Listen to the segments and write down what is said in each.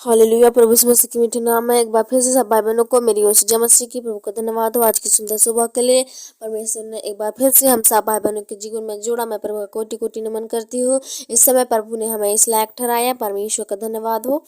Hallelujah. प्रभु यीशु मसीह की मीठे नाम में एक बार फिर से सब भाई बहनों को मेरी ओर से जय मसीह की। प्रभु का धन्यवाद हो आज की सुंदर सुबह के लिए। परमेश्वर ने एक बार फिर से हम सब भाई बहनों के जीवन में जोड़ा। मैं प्रभु का कोटि कोटि नमन करती हूँ। इस समय प्रभु ने हमें इस लायक ठहराया। परमेश्वर का धन्यवाद हो।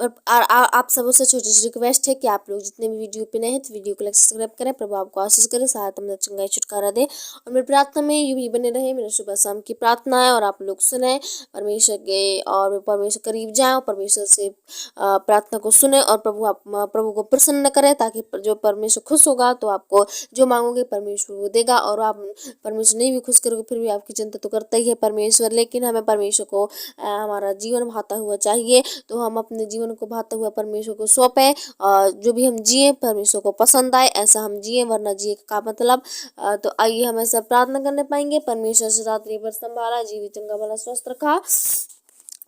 और आप सबों से छोटी सी रिक्वेस्ट है कि आप लोग जितने भी वीडियो पे नए हैं तो वीडियो को लाइक सब्सक्राइब करें। प्रभु आपको आशीष करे, सहायता मदद चंगाई छुटकारा दे। और मेरी प्रार्थना में यूं ही बने रहे। मेरे सुबह शाम की प्रार्थना है और आप लोग सुने परमेश्वर के और परमेश्वर करीब जाए और परमेश्वर से प्रार्थना को सुने और प्रभु को प्रसन्न करें, ताकि जो परमेश्वर खुश होगा तो आपको जो मांगोगे परमेश्वर वो देगा। और आप परमेश्वर नहीं भी खुश करोगे फिर भी आपकी चिंता तो करता ही है परमेश्वर, लेकिन हमें परमेश्वर को हमारा जीवन भाता हुआ चाहिए। तो हम अपने जीवन को भाता हुआ परमेश्वर को सौंपें और जो भी हम जिए परमेश्वर को पसंद आए ऐसा हम जिए, वरना जिए का मतलब। तो आइए हम ऐसा प्रार्थना करने पाएंगे। परमेश्वर से रात्रि भर संभाला, जीवित चंगा भला स्वस्थ रखा।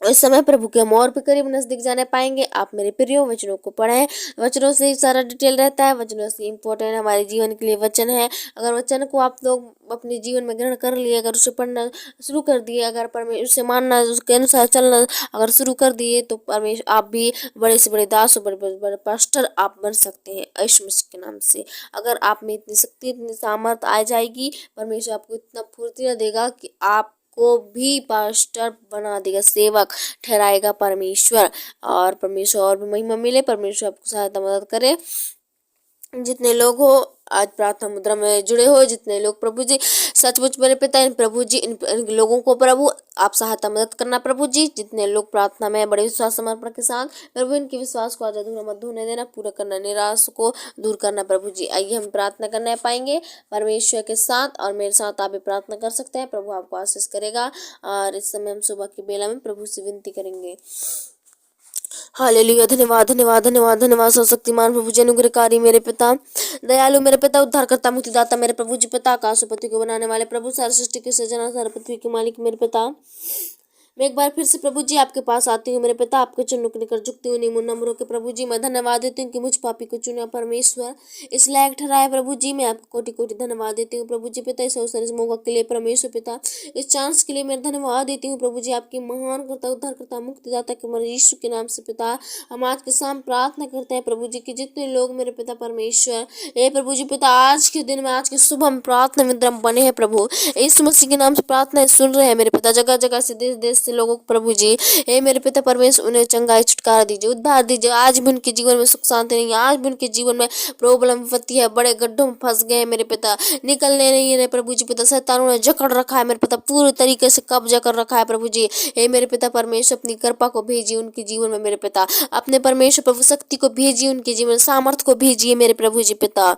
इस समय प्रभु के हम और भी करीब नजदीक जाने पाएंगे। आप मेरे प्रियो वचनों को पढ़ें। वचनों से ही सारा डिटेल रहता है। वचनों से इम्पोर्टेंट हमारे जीवन के लिए वचन है। अगर वचन को आप लोग अपने जीवन में ग्रहण कर लिए, अगर उसे पढ़ना शुरू कर दिए, अगर परमेश्वर उसे मानना, उसके अनुसार चलना अगर शुरू कर दिए, तो परमेश्वर आप भी बड़े से बड़े दास और बड़े बड़े पास्टर आप बन सकते हैं यीशु मसीह के नाम से। अगर आप में इतनी शक्ति, इतनी सामर्थ आ जाएगी, परमेश्वर आपको इतना फुर्तीला देगा कि आप को भी पास्टर बना देगा, सेवक ठहराएगा परमेश्वर। और परमेश्वर और भी महिमा मिले, परमेश्वर आपको सहायता मदद करे। जितने लोग हो आज प्रार्थना मुद्रा में जुड़े हो, जितने लोग प्रभु जी सचमुच मेरे पिता इन प्रभु जी इन लोगों को प्रभु आप सहायता मदद करना प्रभु जी। जितने लोग प्रार्थना में बड़े विश्वास समर्पण के साथ प्रभु इनके विश्वास को आज अधूरा मत होने देना, पूरा करना, निराश को दूर करना प्रभु जी। आइए हम प्रार्थना करने पाएंगे परमेश्वर के साथ, और मेरे साथ आप भी प्रार्थना कर सकते हैं। प्रभु आपको आशीष करेगा। और इस समय हम सुबह की बेला में प्रभु से विनती करेंगे। हालेलुया। धन्यवाद धन्यवाद धन्यवाद धन्यवाद सर्वशक्तिमान प्रभु जी, अनुग्रहकारी मेरे पिता, दयालु मेरे पिता, उद्धारकर्ता मुक्तिदाता मेरे प्रभु जी पिता, आकाश और पृथ्वी को बनाने वाले प्रभु, सारी सृष्टि के सृजना, सारी पृथ्वी के मालिक मेरे पिता, मैं एक बार फिर से प्रभु जी आपके पास आती हूँ मेरे पिता। आपके चरणों के निकट झुकती हूँ निम्न नम्र के प्रभु जी। मैं धन्यवाद देती हूँ कि मुझ पापी को चुना परमेश्वर इस लायक ठहराया प्रभु जी। मैं आपको कोटि कोटि धन्यवाद देती हूँ प्रभु जी पिता, इस अवसर, इस मौका के लिए परमेश्वर पिता, इस चांस के लिए मैं धन्यवाद देती हूँ प्रभु जी। आपकी महान करता, उद्धार करता, मुक्तिदाता के मर यीशु के नाम से पिता हम आज के शाम प्रार्थना करते हैं प्रभु जी की जितने लोग मेरे पिता परमेश्वर हे प्रभु जी पिता आज के दिन में, आज के सुबह हम प्रार्थना में बने हैं प्रभु, यीशु मसीह के नाम से प्रार्थना सुन रहे हैं मेरे पिता। जगह जगह से, देश देश से लोगों को प्रभु जी हे मेरे पिता परमेश्वर उन्हें चंगाई छुटकारा दीजिए, उद्धार दीजिए। आज भी उनके जीवन में सुख शांति नहीं है, आज भी उनके जीवन में प्रॉब्लम विपत्ति है, बड़े गड्ढों में फंस गए मेरे पिता, निकलने नहीं है प्रभु जी पिता। शैतानों ने जकड़ रखा है मेरे पिता, पूरी तरीके से कब्जा कर रखा है प्रभु जी। हे मेरे पिता परमेश्वर अपनी कृपा को भेजिए उनके जीवन में मेरे पिता, अपने परमेश्वर प्रभु शक्ति को भेजिए उनके जीवन, सामर्थ को भेजिए मेरे प्रभु जी पिता।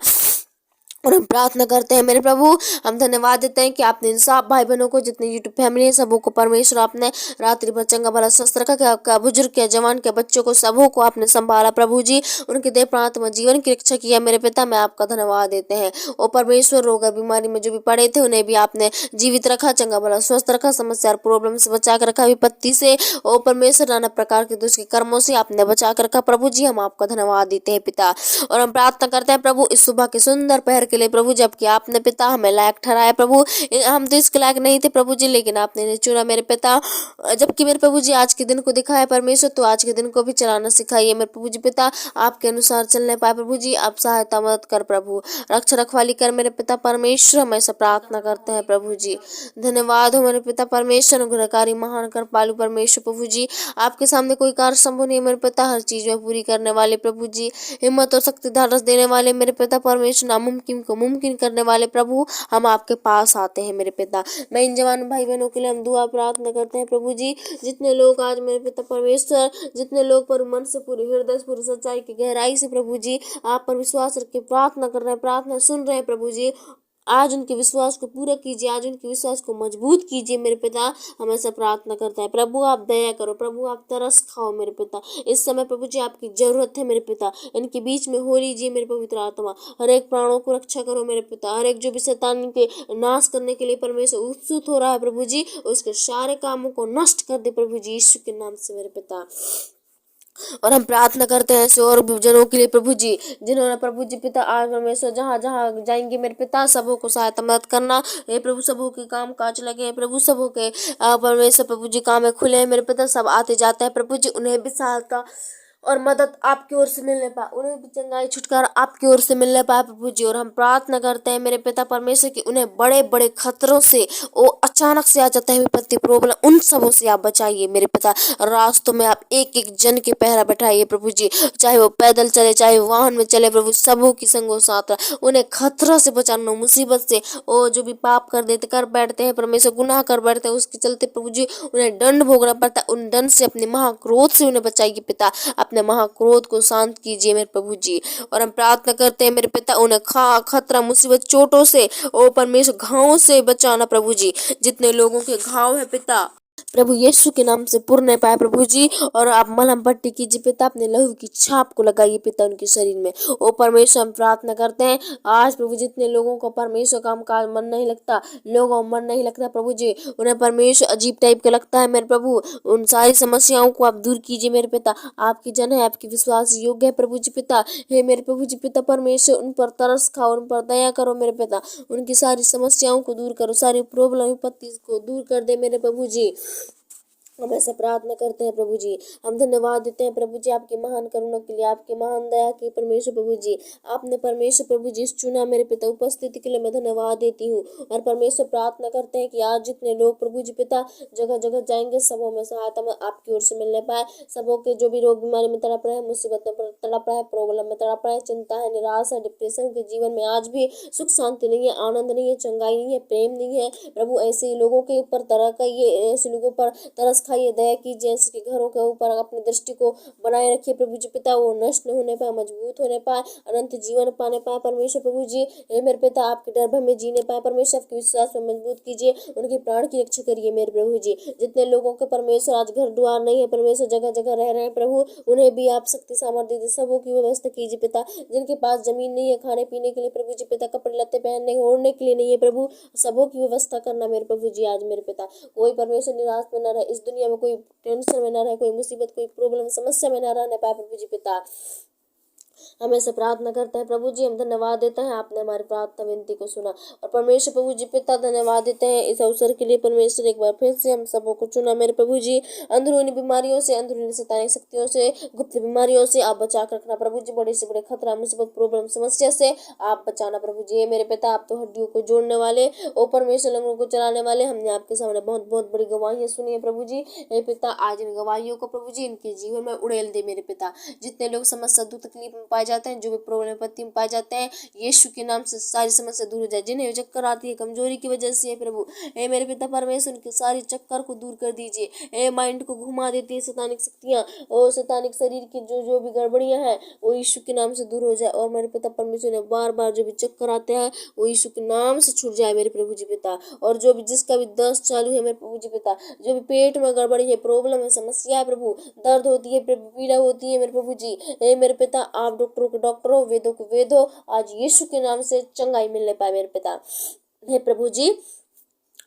और हम प्रार्थना करते हैं मेरे प्रभु, हम धन्यवाद देते हैं कि आपने इन सब भाई बहनों को, जितने यूट्यूब फैमिली है सबों को परमेश्वर आपने रात्रि भर चंगा भला स्वस्थ रखा। क्या बुजुर्ग, क्या जवान, क्या बच्चों को, सबों को आपने संभाला प्रभु जी, उनके देह प्राण जीवन की रक्षा किया मेरे पिता। मैं आपका धन्यवाद देते हैं। ओ परमेश्वर, रोग और बीमारी में जो भी पड़े थे उन्हें भी आपने जीवित रखा, चंगा भला स्वस्थ रखा, समस्या और प्रॉब्लम से बचा कर रखा, विपत्ति से ओ परमेश्वर नाना प्रकार के दुष्ट के कर्मों से आपने बचा कर रखा प्रभु जी। हम आपका धन्यवाद देते हैं पिता, और हम प्रार्थना करते हैं प्रभु इस सुबह के सुंदर पहर के लिए प्रभु, जबकि आपने पिता हमें लायक ठहराया प्रभु। हम तो इसके लायक नहीं थे प्रभु जी, लेकिन आपने इन्हें चुना मेरे पिता। जबकि मेरे प्रभु जी आज के दिन को दिखाया परमेश्वर, तो आज के दिन को भी चलाना सिखाइए मेरे प्रभु जी पिता, आपके अनुसार चलने पाए प्रभु जी। आप सहायता मदद कर प्रभु, रक्षा रखवाली कर मेरे पिता परमेश्वर, हम ऐसा प्रार्थना करते हैं प्रभु जी। धन्यवाद हो मेरे पिता परमेश्वर, अनुग्रहकारी महान कर पालू परमेश्वर प्रभु जी। आपके सामने कोई कार्य संभव नहीं मेरे पिता, हर चीज में पूरी करने वाले प्रभु जी, हिम्मत और शक्ति धारस देने वाले मेरे पिता परमेश्वर, नामुमकिन को मुमकिन करने वाले प्रभु, हम आपके पास आते हैं मेरे पिता। मैं इन जवान भाई बहनों के लिए हम दुआ प्रार्थना करते हैं प्रभु जी। जितने लोग आज मेरे पिता परमेश्वर, जितने लोग पर मन से, पूरे हृदय से, पूरी सच्चाई की गहराई से प्रभु जी आप पर विश्वास रख के प्रार्थना कर रहे हैं, प्रार्थना सुन रहे हैं प्रभु जी, आज उनके विश्वास को पूरा कीजिए, आज उनके विश्वास को मजबूत कीजिए मेरे पिता। हम ऐसा प्रार्थना करते हैं प्रभु, आप दया करो प्रभु, आप तरस खाओ मेरे पिता। इस समय प्रभु जी आपकी जरूरत है मेरे पिता, इनके बीच में हो लीजिए मेरे पवित्र आत्मा, हर एक प्राणों को रक्षा करो मेरे पिता। हर एक जो भी शैतान के नाश करने के लिए परमेश्वर उत्सुक हो रहा है प्रभु जी, उसके सारे कामों को नष्ट कर दे प्रभु जी, यीशु के नाम से मेरे पिता। और हम प्रार्थना करते हैं ऐसे और जनों के लिए प्रभु जी, जिन्होंने प्रभु जी पिता आज परमेश्वर जहाँ जहाँ जाएंगे मेरे पिता सबों को सहायता मदद करना। हे प्रभु सबों के काम काज लगे हैं प्रभु, सबों के परमेश्वर प्रभु जी काम में खुले हैं मेरे पिता, सब आते जाते हैं प्रभु जी, उन्हें भी सहायता और मदद आपकी ओर से मिलने पाए, उन्हें भी चंगाई छुटकारा आपकी ओर से मिलने पाए प्रभु जी। और हम प्रार्थना करते हैं मेरे पिता परमेश्वर की उन्हें बड़े बड़े खतरों से, वो अचानक से आ जाता है विपत्ति प्रॉब्लम, उन सबों से आप बचाइए मेरे पिता। रास्तों में आप एक एक जन के पहरा बैठाइए प्रभु जी, चाहे वो पैदल चले चाहे वाहन में चले प्रभु, सबों की संगो साथ उन्हें खतरा से बचाना, मुसीबत से। ओ जो भी पाप कर बैठते हैं परमेश्वर, गुनाह कर बैठते हैं, उसके चलते प्रभु जी उन्हें दंड भोगना पड़ता है, उन दंड से अपने महाक्रोध से उन्हें बचाइए पिता, अपने महाक्रोध को शांत कीजिए मेरे प्रभु जी। और हम प्रार्थना करते हैं मेरे पिता उन्हें खतरा मुसीबत चोटों से, ओ परमेश्वर घावों से बचाना प्रभु जी, जितने लोगों के घाव है पिता प्रभु यीशु के नाम से पुरने पाए प्रभु जी। और आप मलहम पट्टी कीजिए पिता, अपने लहू की छाप को लगाइए पिता उनके शरीर में। ओ परमेश्वर हम प्रार्थना करते हैं आज प्रभु जितने लोगों को परमेश्वर काम काज मन नहीं लगता, लोगों मन नहीं लगता प्रभु जी, उन्हें परमेश्वर अजीब टाइप का लगता है मेरे प्रभु, उन सारी समस्याओं को आप दूर कीजिए मेरे पिता। आपकी जन है, आपकी विश्वास योग्य है प्रभु जी पिता। हे मेरे प्रभु जी पिता परमेश्वर उन पर तरस खाओ, उन पर दया करो मेरे पिता, उनकी सारी समस्याओं को दूर करो, सारी प्रॉब्लम विपत्ति को दूर कर दे मेरे प्रभु जी। हम ऐसा प्रार्थना करते हैं प्रभु जी। हम धन्यवाद देते हैं प्रभु जी आपकी महान करुणा के लिए, आपकी महान दया के परमेश्वर प्रभु जी। आपने परमेश्वर प्रभु जी चुना मेरे पिता, उपस्थिति के लिए मैं धन्यवाद देती हूँ। और परमेश्वर प्रार्थना करते हैं कि आज जितने लोग प्रभु जी पिता जगह जगह जाएंगे, सबों में सहायता में आपकी ओर से मिलने पाए, सबों के जो भी रोग बीमारी में तड़प रहे हैं, मुसीबत में तड़प रहे हैं, प्रॉब्लम में तड़प रहे हैं, चिंता है, निराश है, डिप्रेशन के जीवन में आज भी सुख शांति नहीं है, आनंद नहीं है, चंगाई नहीं है, प्रेम नहीं है प्रभु, ऐसे लोगों के ऊपर तरह का ये ऐसे लोगों पर तरस खाइए, दया कीजिए, इसके घरों के ऊपर अपनी दृष्टि को बनाए रखिए प्रभु जी पिता, वो नष्ट न होने पाए, मजबूत होने पाए, अनंत जीवन पाने पाए परमेश्वर प्रभु जी। हे मेरे पिता आपके डर में जीने पाए परमेश्वर, आपके विश्वास में मजबूत कीजिए, उनके प्राण की रक्षा करिए मेरे प्रभु जी। जितने लोगों के परमेश्वर आज घर द्वार नहीं है परमेश्वर, जगह जगह रह रहे हैं प्रभु, उन्हें भी आप शक्ति सामर्थ्य दीजिए, सबों की व्यवस्था कीजिए पिता। जिनके पास जमीन नहीं है खाने पीने के लिए प्रभु जी पिता, कपड़े लत्ते पहनने ओढ़ने के लिए नहीं है प्रभु, सबों की व्यवस्था करना मेरे प्रभु जी आज मेरे पिता। कोई परमेश्वर निराश में न रहे, इस दुनिया में कोई टेंशन में ना रहे, कोई मुसीबत कोई प्रॉब्लम समस्या में ना रहने पाए प्रभु जी पिता। हम ऐसे प्रार्थना करते हैं प्रभु जी, हम धन्यवाद देते हैं आपने हमारी प्रार्थना विनती को सुना। और परमेश्वर प्रभु जी पिता धन्यवाद देते हैं इस अवसर के लिए परमेश्वर, एक बार फिर से हम सबों को चुना मेरे प्रभु जी। अंदरूनी बीमारियों से, अंदरूनी शैतानिक शक्तियों से, गुप्त बीमारियों से आप बचा कर रखना प्रभु जी, बड़े से बड़े खतरा मुसीबत प्रॉब्लम समस्या से आप बचाना प्रभु जी। मेरे पिता आप तो हड्डियों को जोड़ने वाले, ओ परमेश्वर लंगड़ों को चलाने वाले, हमने आपके सामने बहुत बहुत बड़ी गवाहियां सुनी है प्रभु जी। हे पिता आज इन गवाहियों को प्रभु जी इनके जीवन में उड़ेल दे मेरे पिता। जितने लोग समस्या दुख तकलीफ में पाए जाते हैं, जो भी प्रॉब्लम विपत्ति में पाए जाते हैं, यीशु के नाम से सारी समस्या दूर हो जाए। जिन्हें चक्कर आती है कमजोरी की वजह से प्रभु, हे मेरे पिता परमेश्वर उनके सारी चक्कर को दूर कर दीजिए। हे माइंड को घुमा देती है शैतानिक शक्तियां, और शैतानिक शरीर की जो भी गड़बड़ियां हैं वो यीशु के नाम से दूर हो जाए। और मेरे पिता परमेश्वर ने बार बार जो भी चक्कर आते हैं वो यीशु के नाम से छूट जाए मेरे प्रभु जी पिता। और जो भी जिसका भी दस्त चालू है मेरे प्रभु जी पिता, जो भी पेट में गड़बड़ी है, प्रॉब्लम है, समस्या है प्रभु, दर्द होती है प्रभु, पीड़ा होती है मेरे प्रभु जी, हे मेरे पिता आप डॉक्टरों के डॉक्टर हो, वेदों के वेद हो, आज यीशु के नाम से चंगाई मिलने पाए मेरे पिता। हे प्रभु जी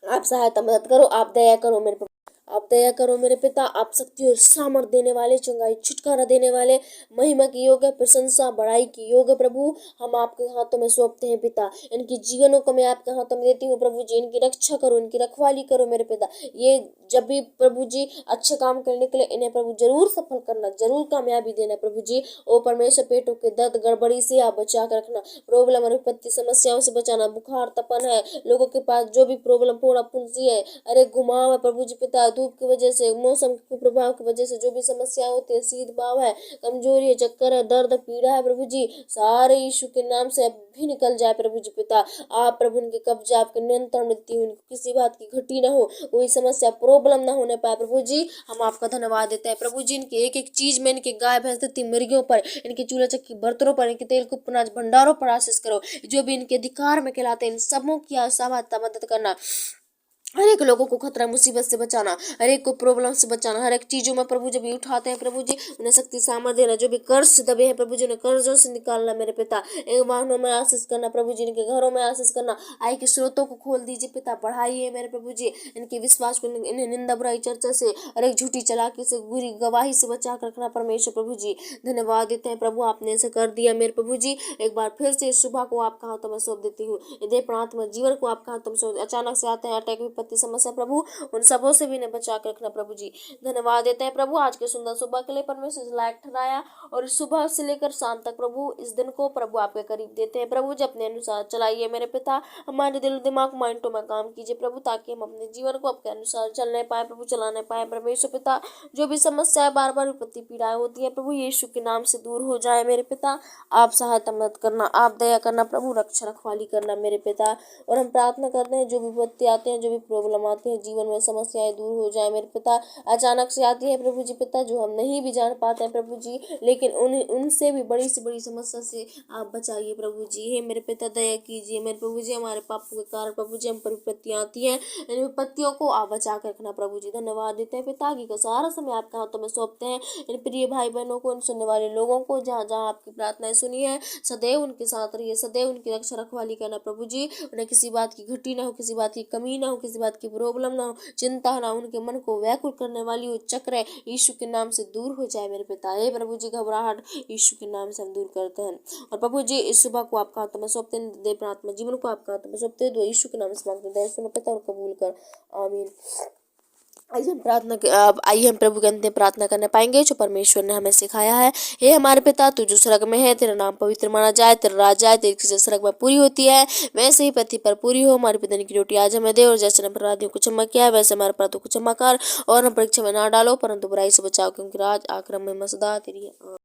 आप सहायता मदद करो, आप दया करो मेरे प्रभु, आप दया करो मेरे पिता। आप शक्ति और सामर्थ देने वाले, चंगाई छुटकारा देने वाले, महिमा की योग है, प्रशंसा बड़ाई की योग है प्रभु, हम आपके हाथों में सौंपते हैं पिता। इनकी जीवनों को मैं आपके हाथों में देती हूँ प्रभु जी, इनकी रक्षा करो, इनकी रखवाली करो मेरे पिता। ये जब भी प्रभु जी अच्छे काम करने के लिए इन्हें प्रभु जरूर सफल करना, जरूर कामयाबी देना प्रभु जी। ओ परमेश्वर पेटों के दर्द गड़बड़ी से आप बचा कर रखना, प्रॉब्लम और विपत्ति समस्याओं से बचाना, बुखार तपन है लोगों के पास, जो भी प्रॉब्लम फोड़ा फुंसी है, अरे घुमाव है प्रभु जी पिता, धूप की वजह से, मौसम के प्रभाव की वजह से जो भी समस्या होती है, शीत भाव है, कमजोरी है, चक्कर है, दर्द पीड़ा है प्रभु जी, सारे यीशु के नाम से भी निकल जाए प्रभु जी पिता। आप प्रभु उनके कब्जा आपके नियंत्रण देती हूँ, किसी बात की घटी ना हो, कोई समस्या प्रॉब्लम ना होने पाए प्रभु जी। हम आपका धन्यवाद देते हैं प्रभु जी, इनके एक एक चीज में, इनके गाय भैंस देती मुर्गियों पर, इनके चूल्हा चक्की बर्तनों पर, इनके तेल कुप्पन भंडारों पर आशीष करो, जो भी इनके अधिकार में कहलाते हैं इन सबों की सहायता मदद करना, हर एक लोगों को खतरा मुसीबत से बचाना, हर एक को प्रॉब्लम से बचाना, हर एक चीजों में प्रभु जब उठाते हैं प्रभु जी उन्हें शक्ति सामर्थ्य देना, जो भी कर्ज से दबे हैं प्रभु जी उन्हें कर्जों से निकालना मेरे पिता। एक वाहनों में आशीष करना प्रभु जी, इनके घरों में आशीष करना, आय के स्रोतों को खोल दीजिए पिता, बढ़ाइए मेरे प्रभु जी इनके विश्वास को, इन्हें निंदा बुराई चर्चा से, हर एक झूठी चालाकी से, बुरी गवाही से बचा कर रखना परमेश्वर प्रभु जी। धन्यवाद देते हैं प्रभु आपने ऐसे कर दिया मेरे प्रभु जी। एक बार फिर से इस सुबह को आपका हाथों में सौंप देती हूँ, देह प्राणात्मा जीवन को आपका हाथों में सौंप, अचानक से आते हैं अटैक विपत्ति समस्या प्रभु उन सबों से भी इन्हें बचा कर रखना प्रभु जी। धन्यवाद देते हैं प्रभु आज के सुंदर सुबह के लिए, परमेश्वर इस लायक ठहराया और इस सुबह से लेकर शाम तक प्रभु इस दिन को प्रभु आपके करीब देते हैं प्रभु जी। अपने अनुसार चलाइए मेरे पिता, हमारे दिल दिमाग माइंडों में काम कीजिए प्रभु, ताकि हम अपने जीवन को आपके अनुसार चलने पाए प्रभु, चलाने पाए परमेश्वर पिता। जो भी समस्याएं बार बार विपत्ति पीड़ाएं होती है प्रभु यीशु के नाम से दूर हो जाए मेरे पिता। आप सहायता मदद करना, आप दया करना प्रभु, रक्षा रखवाली करना मेरे पिता। और हम प्रार्थना करते हैं जो भी विपत्ति आते हैं, जो भी प्रॉब्लम आते हैं जीवन में, समस्याएं दूर हो जाए मेरे पिता। अचानक से आती है प्रभु जी पिता, जो हम नहीं भी जान पाते हैं प्रभु जी, लेकिन उनसे भी बड़ी से बड़ी समस्या से आप बचाइए प्रभु जी। हे मेरे पिता दया कीजिए मेरे प्रभु जी, हमारे पापों के कारण प्रभु जी हम पर विपत्तियां आती हैं, इन विपत्तियों को आप बचा कर रखना प्रभु जी। धन्यवाद देते हैं पिता की का सारा समय आपके हाथों में सौंपते हैं। इन प्रिय भाई बहनों को, इन सुनने वाले लोगों को, जहाँ जहाँ आपकी प्रार्थनाएं सुनी है, सदैव उनके साथ रहिए, सदैव उनकी रक्षा रखवाली करना प्रभु जी। उन्हें किसी बात की घटी ना हो, किसी बात की कमी ना हो, किसी बात की प्रॉब्लम ना हो, चिंता ना, उनके मन को व्याकुल करने वाली वो चक्र यीशु के नाम से दूर हो जाए मेरे पिता। हे प्रभु जी घबराहट यीशु के नाम से हम दूर करते हैं। और प्रभु जी इस सुबह को आपका हाथों में सौंपते हैं, दे प्रार्थना जीवन को आपका हाथों में सौंपते हैं, यीशु के नाम से मांगते हैं, सुनो पिता और कबूल कर, आमीन। आइए हम प्रभु के अंत में प्रार्थना करने पाएंगे जो परमेश्वर ने हमें सिखाया है। हे हमारे पिता तू जो स्वर्ग में है, तेरा नाम पवित्र माना जाए, तेरा राज आए, तेरी इच्छा स्वर्ग में पूरी होती है वैसे ही पृथ्वी पर पूरी हो। हमारी प्रतिदिन की रोटी आज हमें दे, और जैसे हमने अपराधियों को क्षमा किया है वैसे हमारे अपराधों को क्षमा कर, और हम परीक्षा में ना डालो परंतु बुराई से बचाओ, क्योंकि राज आक्रम में सदा तेरी है।